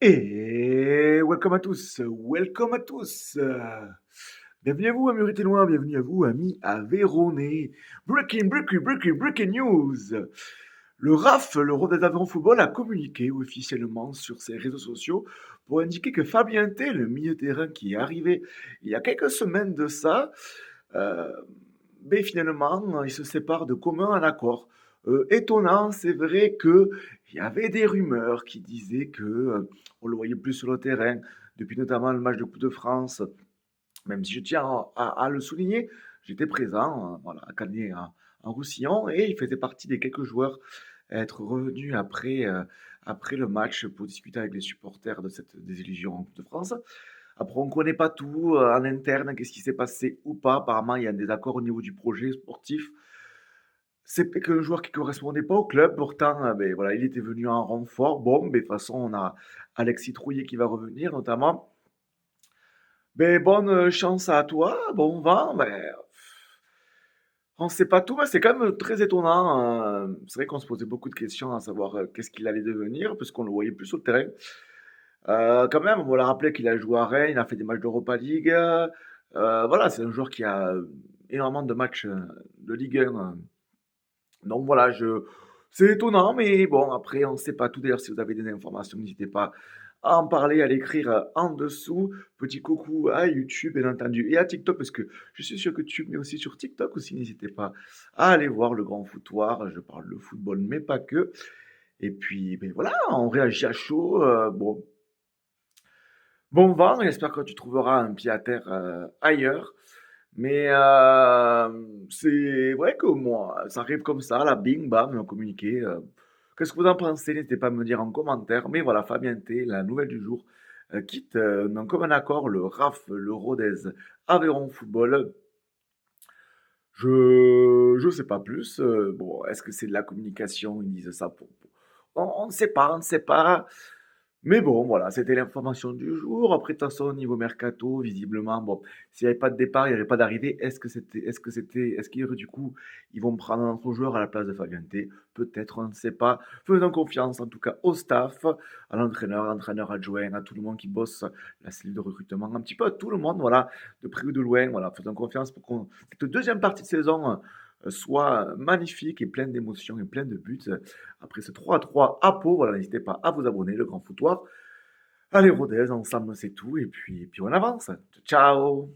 Et welcome à tous, welcome à tous. Bienvenue à vous, amis Téloin, bienvenue à vous, amis Aveyronnais. Breaking news. Le RAF, le Rodez Aveyron Football, a communiqué officiellement sur ses réseaux sociaux pour indiquer que Fabien T, le milieu de terrain qui est arrivé il y a quelques semaines de ça, euh, ben finalement, il se sépare de commun un accord. Étonnant, c'est vrai que il y avait des rumeurs qui disaient que on le voyait plus sur le terrain, depuis notamment le match de Coupe de France, même si je tiens à le souligner, j'étais présent, voilà, à Canet, en Roussillon, et il faisait partie des quelques joueurs à être revenus après le match pour discuter avec les supporters de cette désillusion en Coupe de France. Après, on ne connaît pas tout en interne, qu'est-ce qui s'est passé ou pas. Apparemment, il y a un désaccord au niveau du projet sportif. C'est qu'un joueur qui ne correspondait pas au club. Pourtant, ben, voilà, il était venu en renfort. Bon, mais de toute façon, on a Alexis Trouillet qui va revenir, notamment. Ben, bonne chance à toi, bon vent. Ben, on ne sait pas tout, mais c'est quand même très étonnant. C'est vrai qu'on se posait beaucoup de questions à savoir qu'est-ce qu'il allait devenir, puisqu'on le voyait plus sur le terrain. Quand même, on va le rappeler qu'il a joué à Rennes, il a fait des matchs d'Europa League. Voilà, c'est un joueur qui a énormément de matchs de Ligue 1. Donc voilà, c'est étonnant, mais bon, après, on ne sait pas tout. D'ailleurs, si vous avez des informations, n'hésitez pas à en parler, à l'écrire en dessous. Petit coucou à YouTube, bien entendu, et à TikTok, parce que je suis sur YouTube, mais aussi sur TikTok aussi. N'hésitez pas à aller voir le grand foutoir. Je parle de football, mais pas que. Et puis, ben voilà, on réagit à chaud. Bon, bon vent, j'espère que tu trouveras un pied à terre ailleurs. Mais c'est vrai que moi, ça arrive comme ça, là, bing, bam, un communiqué. Qu'est-ce que vous en pensez? N'hésitez pas à me dire en commentaire. Mais voilà, Fabien T, la nouvelle du jour, quitte d'un commun accord le RAF, le Rodez Aveyron Football. Je sais pas plus. Bon, est-ce que c'est de la communication? Ils disent ça on ne sait pas, on ne sait pas. Mais bon, voilà, c'était l'information du jour. Après, de toute façon, au niveau mercato, visiblement, bon, s'il n'y avait pas de départ, il n'y avait pas d'arrivée. Est-ce qu'il y aurait du coup, ils vont prendre un autre joueur à la place de Fabien T? Peut-être, on ne sait pas. Faisons confiance, en tout cas, au staff, à l'entraîneur, entraîneur adjoint, à tout le monde qui bosse la cellule de recrutement, un petit peu à tout le monde, voilà, de près ou de loin, voilà, faisons confiance pour qu'on, cette deuxième partie de saison soit magnifique et pleine d'émotions et pleine de buts. Après ce 3-3 à Pau, voilà, n'hésitez pas à vous abonner, le grand foutoir. Allez, Rodez, ensemble c'est tout, et puis on avance. Ciao!